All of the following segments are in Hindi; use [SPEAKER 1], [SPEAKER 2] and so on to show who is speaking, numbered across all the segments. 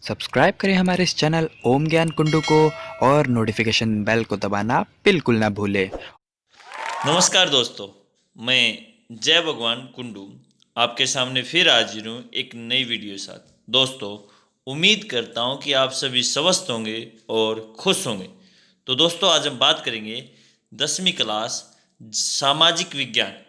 [SPEAKER 1] सब्सक्राइब करें हमारे इस चैनल ओम ज्ञान कुंडू को और नोटिफिकेशन बेल को दबाना बिल्कुल ना भूलें।
[SPEAKER 2] नमस्कार दोस्तों, मैं जय भगवान कुंडू आपके सामने फिर हाजिर हूँ एक नई वीडियो के साथ। दोस्तों, उम्मीद करता हूँ कि आप सभी स्वस्थ होंगे और खुश होंगे। तो दोस्तों, आज हम बात करेंगे 10वीं क्लास सामाजिक विज्ञान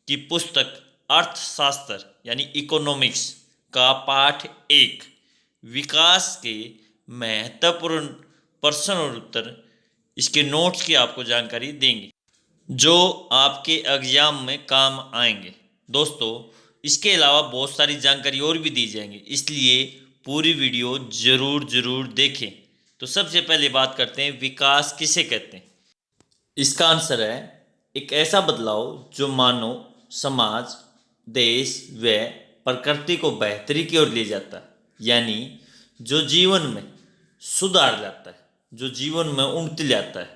[SPEAKER 2] की पुस्तक अर्थशास्त्र यानी इकोनॉमिक्स का पाठ 1 विकास के महत्वपूर्ण प्रश्न और उत्तर, इसके नोट्स की आपको जानकारी देंगे जो आपके एग्जाम में काम आएंगे। दोस्तों, इसके अलावा बहुत सारी जानकारी और भी दी जाएंगी, इसलिए पूरी वीडियो ज़रूर देखें। तो सबसे पहले बात करते हैं, विकास किसे कहते हैं। इसका आंसर है एक ऐसा बदलाव जो मानव समाज, देश व प्रकृति को बेहतरी की ओर ले जाता है, यानी जो जीवन में सुधार लाता है, जो जीवन में उन्नति लाता है,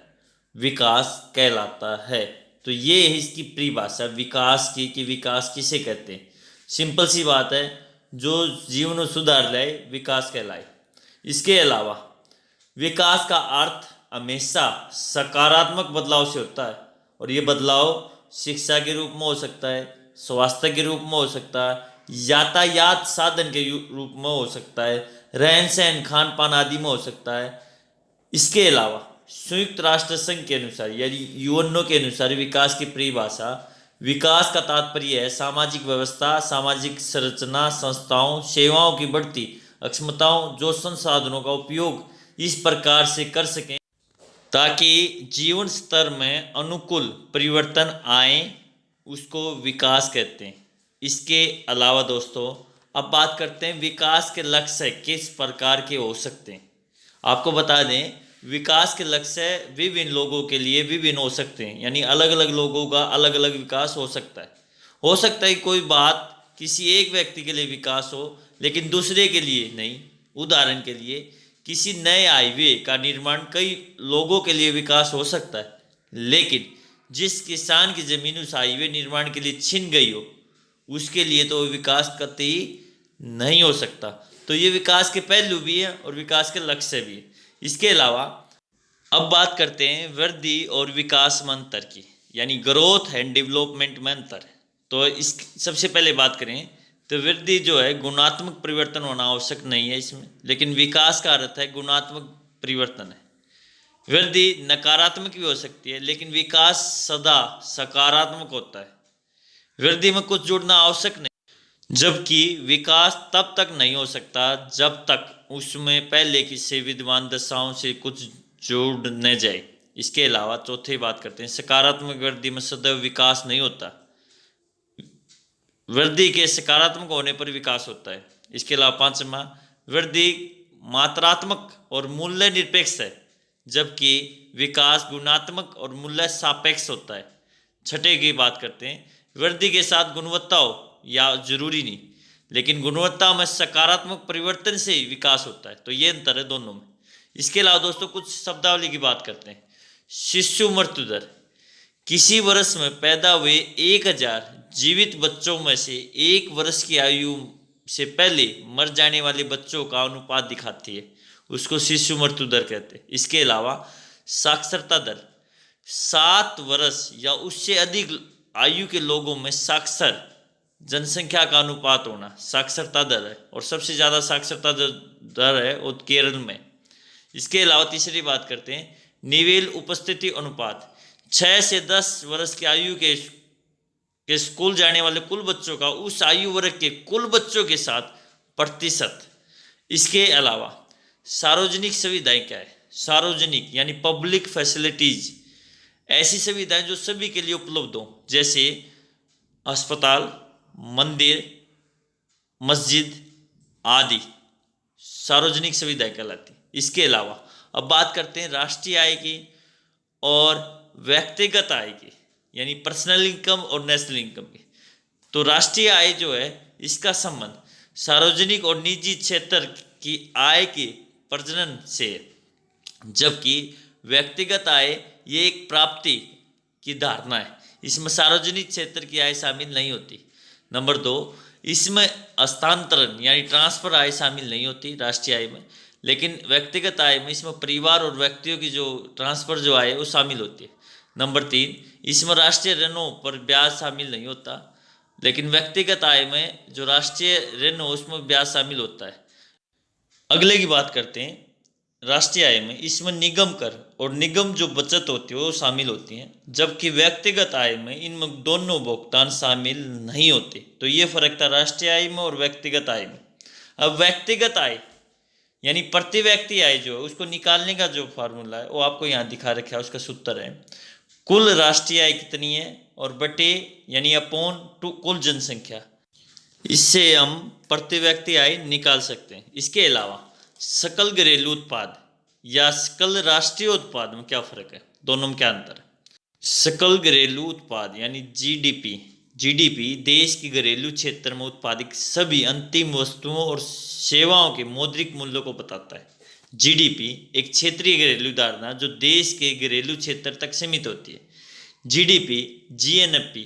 [SPEAKER 2] विकास कहलाता है। तो ये है इसकी परिभाषा विकास की, कि विकास किसे कहते हैं। सिंपल सी बात है, जो जीवन में सुधार लाए विकास कहलाए। इसके अलावा विकास का अर्थ हमेशा सकारात्मक बदलाव से होता है, और ये बदलाव शिक्षा के रूप में हो सकता है, स्वास्थ्य के रूप में हो सकता है, यातायात साधन के रूप में हो सकता है, रहन सहन खान पान आदि में हो सकता है। इसके अलावा संयुक्त राष्ट्र संघ के अनुसार यानी यूएनओ के अनुसार विकास की परिभाषा, विकास का तात्पर्य है सामाजिक व्यवस्था, सामाजिक संरचना, संस्थाओं, सेवाओं की बढ़ती अक्षमताओं जो संसाधनों का उपयोग इस प्रकार से कर सकें ताकि जीवन स्तर में अनुकूल परिवर्तन आए, उसको विकास कहते हैं। इसके अलावा दोस्तों, अब बात करते हैं विकास के लक्ष्य किस प्रकार के हो सकते हैं। आपको बता दें, विकास के लक्ष्य विभिन्न लोगों के लिए विभिन्न हो सकते हैं, यानी अलग अलग लोगों का अलग अलग विकास हो सकता है। हो सकता है कोई बात किसी एक व्यक्ति के लिए विकास हो लेकिन दूसरे के लिए नहीं। उदाहरण के लिए, किसी नए हाईवे का निर्माण कई लोगों के लिए विकास हो सकता है, लेकिन जिस किसान की जमीन उस हाईवे निर्माण के लिए छिन गई हो, उसके लिए तो विकास कतई नहीं हो सकता। तो ये विकास के पहलू भी हैं और विकास के लक्ष्य भी हैं। इसके अलावा अब बात करते हैं वृद्धि और विकास में अंतर की, यानी ग्रोथ एंड डेवलपमेंट में अंतर। तो इस सबसे पहले बात करें तो वृद्धि जो है गुणात्मक परिवर्तन होना आवश्यक नहीं है इसमें, लेकिन विकास का अर्थ है गुणात्मक परिवर्तन है। वृद्धि नकारात्मक भी हो सकती है, लेकिन विकास सदा सकारात्मक होता है। वृद्धि में कुछ जुड़ना आवश्यक नहीं, जबकि विकास तब तक नहीं हो सकता जब तक उसमें पहले की से विद्यमान दशाओं से कुछ जोड़ न जाए। इसके अलावा चौथी बात करते हैं, सकारात्मक वृद्धि में सदैव विकास नहीं होता, वृद्धि के सकारात्मक होने पर विकास होता है। इसके अलावा पांचवा, वृद्धि मात्रात्मक और मूल्य निरपेक्ष है, जबकि विकास गुणात्मक और मूल्य सापेक्ष होता है। छठे की बात करते हैं, वृद्धि के साथ गुणवत्ता हो या जरूरी नहीं, लेकिन गुणवत्ता में सकारात्मक परिवर्तन से विकास होता है। तो ये अंतर है दोनों में। इसके अलावा दोस्तों कुछ शब्दावली की बात करते हैं। शिशु मृत्यु दर, किसी वर्ष में पैदा हुए 1000 जीवित बच्चों में से 1 वर्ष की आयु से पहले मर जाने वाले बच्चों का अनुपात दिखाती है, उसको शिशु मृत्यु दर कहते हैं। इसके अलावा साक्षरता दर, 7 वर्ष या उससे अधिक आयु के लोगों में साक्षर जनसंख्या का अनुपात होना साक्षरता दर है, और सबसे ज़्यादा साक्षरता दर है वो केरल में। इसके अलावा तीसरी बात करते हैं, निवेल उपस्थिति अनुपात, 6 से 10 वर्ष की आयु के स्कूल जाने वाले कुल बच्चों का उस आयु वर्ग के कुल बच्चों के साथ प्रतिशत। इसके अलावा सार्वजनिक सुविधाएं क्या है। सार्वजनिक यानी पब्लिक फैसिलिटीज, ऐसी सुविधाएं जो सभी के लिए उपलब्ध हो, जैसे अस्पताल, मंदिर, मस्जिद आदि सार्वजनिक सुविधाएं कहलाती। इसके अलावा अब बात करते हैं राष्ट्रीय आय की और व्यक्तिगत आय की, यानी पर्सनल इनकम और नेशनल इनकम की। तो राष्ट्रीय आय जो है, इसका संबंध सार्वजनिक और निजी क्षेत्र की आय के प्रजनन से है, जबकि व्यक्तिगत आय ये एक प्राप्ति की धारणा है, इसमें सार्वजनिक क्षेत्र की आय शामिल नहीं होती। नंबर 2, इसमें हस्तांतरण यानी ट्रांसफर आय शामिल नहीं होती राष्ट्रीय आय में, लेकिन व्यक्तिगत आय में इसमें परिवार और व्यक्तियों की जो ट्रांसफर जो आय है वो शामिल होती है। नंबर 3, इसमें राष्ट्रीय ऋणों पर ब्याज शामिल नहीं होता, लेकिन व्यक्तिगत आय में जो राष्ट्रीय ऋण हो उसमें ब्याज शामिल होता है। अगले की बात करते हैं राष्ट्रीय आय में, इसमें निगम कर और निगम जो बचत होती है वो शामिल होती हैं, जबकि व्यक्तिगत आय में इनमें दोनों भुगतान शामिल नहीं होते। तो ये फर्क था राष्ट्रीय आय में और व्यक्तिगत आय में। अब व्यक्तिगत आय यानी प्रति व्यक्ति आय जो है उसको निकालने का जो फार्मूला है वो आपको यहाँ दिखा रखा है। उसका सूत्र है कुल राष्ट्रीय आय कितनी है और बटे यानी अपॉन टू कुल जनसंख्या। इससे हम प्रति व्यक्ति आय निकाल सकते हैं। इसके अलावा सकल घरेलू उत्पाद या सकल राष्ट्रीय उत्पाद में क्या फर्क है, दोनों में क्या अंतर है? सकल घरेलू उत्पाद यानी जीडीपी देश की घरेलू क्षेत्र में उत्पादित सभी अंतिम वस्तुओं और सेवाओं के मौद्रिक मूल्यों को बताता है। जीडीपी एक क्षेत्रीय घरेलू धारणा जो देश के घरेलू क्षेत्र तक सीमित होती है। जीएनपी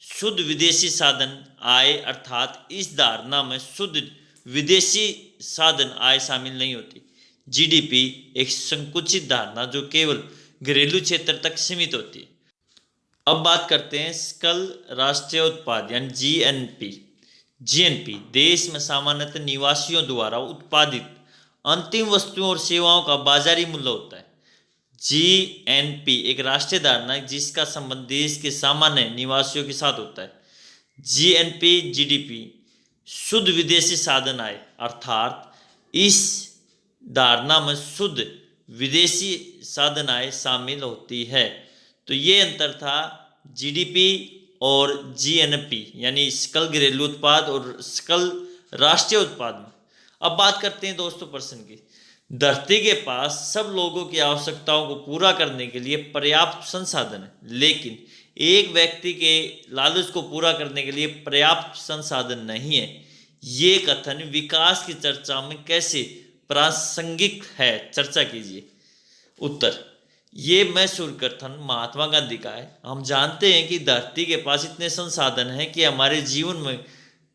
[SPEAKER 2] शुद्ध विदेशी साधन आय, अर्थात इस धारणा में शुद्ध विदेशी साधन आय शामिल नहीं होती। जीडीपी एक संकुचित धारणा जो केवल घरेलू क्षेत्र तक सीमित होती है। अब बात करते हैं सकल राष्ट्रीय उत्पाद यानी जीएनपी देश में सामान्यतः निवासियों द्वारा उत्पादित अंतिम वस्तुओं और सेवाओं का बाजारी मूल्य होता है। जीएनपी एक राष्ट्रीय धारणा है जिसका संबंध देश के सामान्य निवासियों के साथ होता है। जीडीपी शुद्ध विदेशी साधन आय, अर्थात इस धारणा में शुद्ध विदेशी साधन आय शामिल होती है। तो ये अंतर था जीडीपी और जीएनपी यानी सकल घरेलू उत्पाद और सकल राष्ट्रीय उत्पाद में। अब बात करते हैं दोस्तों प्रश्न की। धरती के पास सब लोगों की आवश्यकताओं को पूरा करने के लिए पर्याप्त संसाधन है, लेकिन एक व्यक्ति के लालच को पूरा करने के लिए पर्याप्त संसाधन नहीं है। ये कथन विकास की चर्चा में कैसे प्रासंगिक है, चर्चा कीजिए। उत्तर, ये मैसूर कथन महात्मा गांधी का है। हम जानते हैं कि धरती के पास इतने संसाधन हैं कि हमारे जीवन में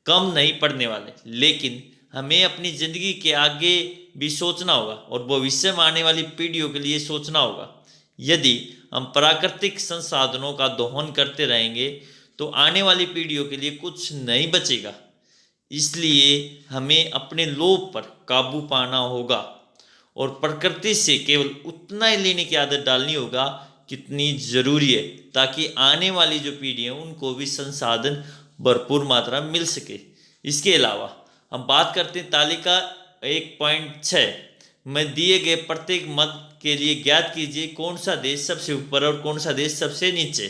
[SPEAKER 2] कम नहीं पड़ने वाले, लेकिन हमें अपनी जिंदगी के आगे भी सोचना होगा और भविष्य में आने वाली पीढ़ियों के लिए सोचना होगा। यदि हम प्राकृतिक संसाधनों का दोहन करते रहेंगे तो आने वाली पीढ़ियों के लिए कुछ नहीं बचेगा। इसलिए हमें अपने लोभ पर काबू पाना होगा और प्रकृति से केवल उतना ही लेने की आदत डालनी होगा कितनी जरूरी है, ताकि आने वाली जो पीढ़ी है उनको भी संसाधन भरपूर मात्रा में मिल सके। इसके अलावा हम बात करते हैं तालिका 1.6 में दिए गए प्रत्येक मद के लिए ज्ञात कीजिए कौन सा देश सबसे ऊपर और कौन सा देश सबसे नीचे।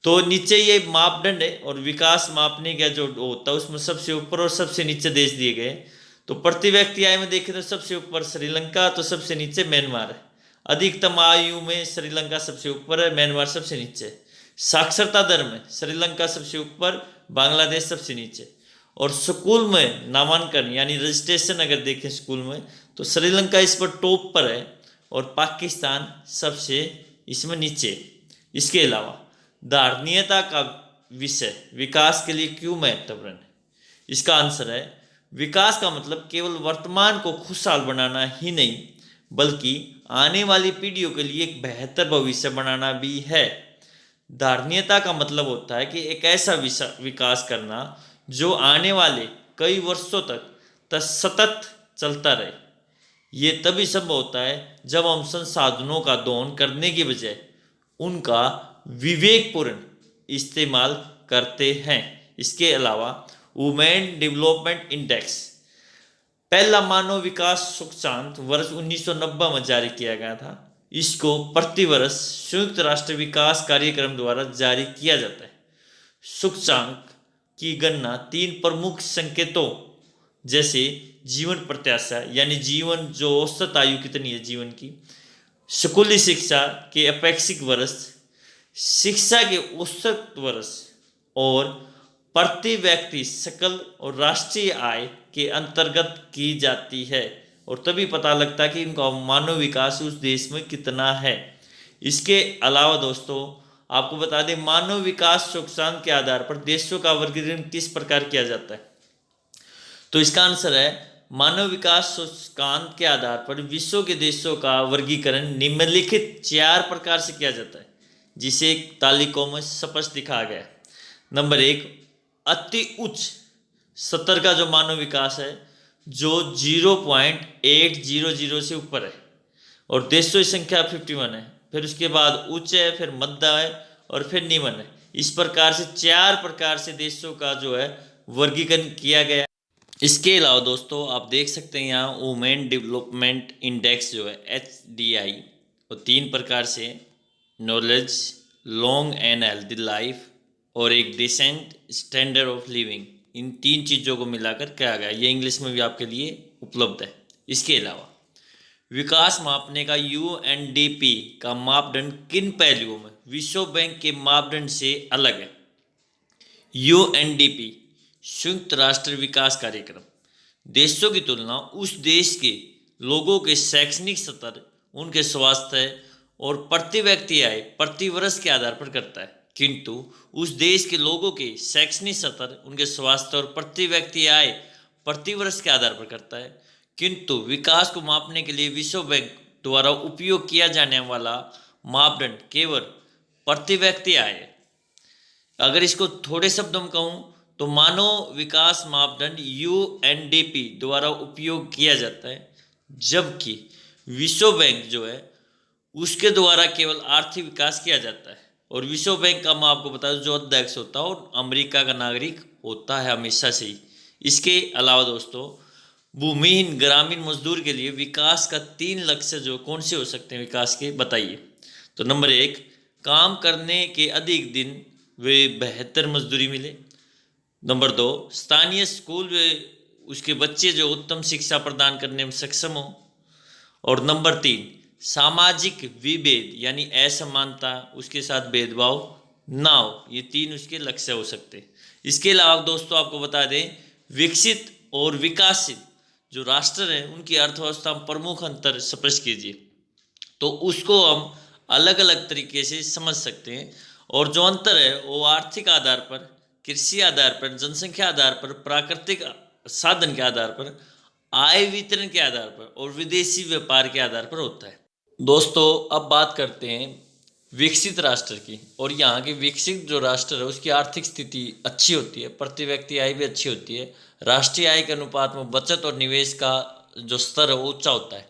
[SPEAKER 2] तो नीचे ये मापदंड है और विकास मापने का जो होता है उसमें सबसे ऊपर और सबसे नीचे देश दिए गए। तो प्रति व्यक्ति आय में देखें तो सबसे ऊपर श्रीलंका, तो सबसे नीचे म्यांमार है। अधिकतम आयु में श्रीलंका सबसे ऊपर है, म्यांमार सबसे नीचे। साक्षरता दर में श्रीलंका सबसे ऊपर, बांग्लादेश सबसे नीचे। और स्कूल में नामांकन यानी रजिस्ट्रेशन अगर देखें स्कूल में तो श्रीलंका इस पर टॉप पर है और पाकिस्तान सबसे इसमें नीचे। इसके अलावा धारणीयता का विषय विकास के लिए क्यों महत्वपूर्ण है? इसका आंसर है विकास का मतलब केवल वर्तमान को खुशहाल बनाना ही नहीं बल्कि आने वाली पीढ़ियों के लिए एक बेहतर भविष्य बनाना भी है। धारणीयता का मतलब होता है कि एक ऐसा विकास करना जो आने वाले कई वर्षों तक सतत चलता रहे। ये तभी संभव होता है जब हम संसाधनों का दोहन करने की बजाय उनका विवेकपूर्ण इस्तेमाल करते हैं। इसके अलावा वुमेन डेवलपमेंट इंडेक्स पहला मानव विकास सूचकांक वर्ष 1990 में जारी किया गया था। इसको प्रतिवर्ष संयुक्त राष्ट्र विकास कार्यक्रम द्वारा जारी किया जाता है। सूचकांक की गणना 3 प्रमुख संकेतों जैसे जीवन प्रत्याशा यानी जीवन जो औसत आयु कितनी है जीवन की, स्कूली शिक्षा के अपेक्षित वर्ष, शिक्षा के औसत वर्ष और प्रति व्यक्ति सकल और राष्ट्रीय आय के अंतर्गत की जाती है और तभी पता लगता है कि इनका मानव विकास उस देश में कितना है। इसके अलावा दोस्तों आपको बता दें मानव विकास सूचकांक के आधार पर देशों का वर्गीकरण किस प्रकार किया जाता है। तो इसका आंसर है मानव विकास सूचकांक के आधार पर विश्व के देशों का वर्गीकरण निम्नलिखित 4 प्रकार से किया जाता है, जिसे तालिकाओं में स्पष्ट दिखाया गया है। नंबर 1, अति उच्च स्तर का जो मानव विकास है जो 0.800 से ऊपर है और देशों की संख्या 51 है, फिर उसके बाद उच्च है, फिर मध्य है और फिर निम्न है। इस प्रकार से 4 प्रकार से देशों का जो है वर्गीकरण किया गया। इसके अलावा दोस्तों आप देख सकते हैं यहाँ वुमेन डेवलपमेंट इंडेक्स जो है HDI वो 3 प्रकार से knowledge, long and healthy life और एक डिसेंट स्टैंडर्ड ऑफ लिविंग, इन 3 चीज़ों को मिलाकर किया गया। ये इंग्लिश में भी आपके लिए उपलब्ध है। इसके अलावा विकास मापने का UNDP का मापदंड किन पहलुओं में विश्व बैंक के मापदंड से अलग है। UNDP संयुक्त राष्ट्र विकास कार्यक्रम देशों की तुलना उस देश के लोगों के शैक्षणिक स्तर, उनके स्वास्थ्य और प्रति व्यक्ति आय प्रति वर्ष के आधार पर करता है, किंतु उस देश के लोगों के शैक्षणिक स्तर, उनके स्वास्थ्य और प्रति व्यक्ति आय प्रति वर्ष के आधार पर करता है। किंतु विकास को मापने के लिए विश्व बैंक द्वारा उपयोग किया जाने वाला मापदंड केवल प्रति व्यक्ति आय है। अगर इसको थोड़े शब्दों में कहूँ तो मानव विकास मापदंड UNDP द्वारा उपयोग किया जाता है, जबकि विश्व बैंक जो है उसके द्वारा केवल आर्थिक विकास किया जाता है। और विश्व बैंक का मैं आपको बता दूं जो अध्यक्ष होता है और अमेरिका का नागरिक होता है हमेशा से ही। इसके अलावा दोस्तों भूमिहीन ग्रामीण मजदूर के लिए विकास का 3 लक्ष्य जो कौन से हो सकते हैं विकास के, बताइए। तो नंबर 1, काम करने के अधिक दिन वे बेहतर मजदूरी मिले। नंबर 2, स्थानीय स्कूल में उसके बच्चे जो उत्तम शिक्षा प्रदान करने में सक्षम हो। और नंबर 3, सामाजिक विभेद यानी असमानता, उसके साथ भेदभाव ना हो। ये 3 उसके लक्ष्य हो सकते हैं। इसके अलावा दोस्तों आपको बता दें विकसित और विकासशील जो राष्ट्र हैं उनकी अर्थव्यवस्था में प्रमुख अंतर स्पष्ट कीजिए। तो उसको हम अलग अलग तरीके से समझ सकते हैं और जो अंतर है वो आर्थिक आधार पर, कृषि आधार पर, जनसंख्या आधार पर, प्राकृतिक साधन के आधार पर, आय वितरण के आधार पर और विदेशी व्यापार के आधार पर होता है। दोस्तों अब बात करते हैं विकसित राष्ट्र की। और यहाँ के विकसित जो राष्ट्र है उसकी आर्थिक स्थिति अच्छी होती है, प्रति व्यक्ति आय भी अच्छी होती है, राष्ट्रीय आय के अनुपात में बचत और निवेश का जो स्तर है वो ऊंचा होता है।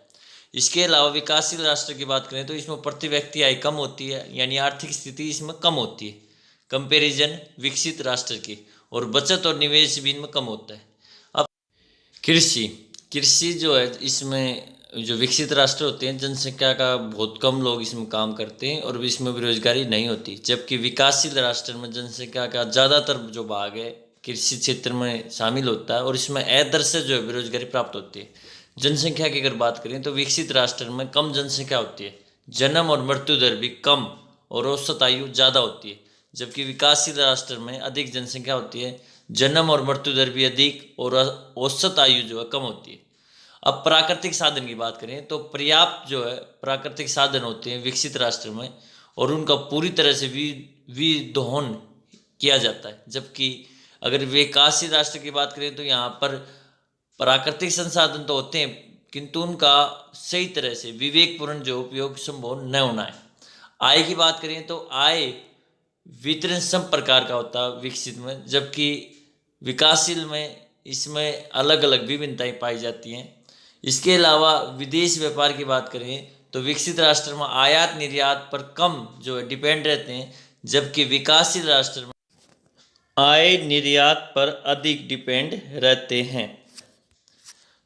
[SPEAKER 2] इसके अलावा विकासशील राष्ट्र की बात करें तो इसमें प्रति व्यक्ति आय कम होती है, यानी आर्थिक स्थिति इसमें कम होती है कंपैरिजन विकसित राष्ट्र की, और बचत और निवेश भी इनमें कम होता है। अब कृषि जो है इसमें जो विकसित राष्ट्र होते हैं जनसंख्या का बहुत कम लोग इसमें काम करते हैं और इसमें बेरोजगारी नहीं होती, जबकि विकासशील राष्ट्र में जनसंख्या का ज़्यादातर जो भाग है कृषि क्षेत्र में शामिल होता है और इसमें दर से जो है बेरोजगारी प्राप्त होती है। जनसंख्या की अगर बात करें तो विकसित राष्ट्र में कम जनसंख्या होती है, जन्म और मृत्यु दर भी कम और औसत आयु ज़्यादा होती है, जबकि विकासशील राष्ट्र में अधिक जनसंख्या होती है, जन्म और मृत्यु दर भी अधिक और औसत आयु जो है कम होती है। अब प्राकृतिक साधन की बात करें तो पर्याप्त जो है प्राकृतिक साधन होते हैं विकसित राष्ट्र में और उनका पूरी तरह से विदोहन किया जाता है, जबकि अगर विकासशील राष्ट्र की बात करें तो यहाँ पर प्राकृतिक संसाधन तो होते हैं किंतु उनका सही तरह से विवेकपूर्ण जो उपयोग संभव न होना है। आय की बात करें तो आय वितरण सब प्रकार का होता है विकसित में, जबकि विकासशील में इसमें अलग अलग विभिन्नताएं पाई जाती हैं। इसके अलावा विदेश व्यापार की बात करें तो विकसित राष्ट्र में आयात निर्यात पर कम जो है डिपेंड रहते हैं, जबकि विकासशील राष्ट्र में आय निर्यात पर अधिक डिपेंड रहते हैं।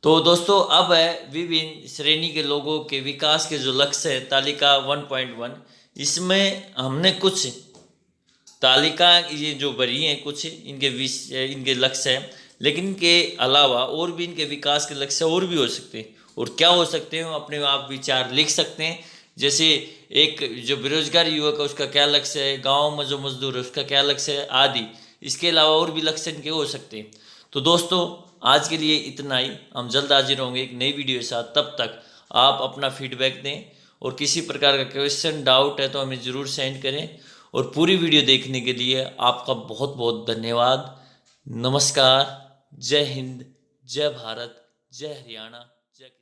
[SPEAKER 2] तो दोस्तों अब है विभिन्न श्रेणी के लोगों के विकास के जो लक्ष्य है तालिका 1.1, इसमें हमने कुछ तालिका ये जो बनी है कुछ इनके लक्ष्य हैं, लेकिन इनके अलावा और भी इनके विकास के लक्ष्य और भी हो सकते हैं। और क्या हो सकते हैं अपने आप विचार लिख सकते हैं, जैसे एक जो बेरोजगार युवक है उसका क्या लक्ष्य है, गाँव में जो मजदूर है उसका क्या लक्ष्य है आदि। इसके अलावा और भी लक्ष्य इनके हो सकते हैं। तो दोस्तों आज के लिए इतना ही, हम जल्द हाजिर होंगे एक नई वीडियो के साथ। तब तक आप अपना फीडबैक दें और किसी प्रकार का क्वेश्चन डाउट है तो हमें ज़रूर सेंड करें और पूरी वीडियो देखने के लिए आपका बहुत बहुत धन्यवाद। नमस्कार। जय हिंद, जय भारत, जय हरियाणा, जय किसान।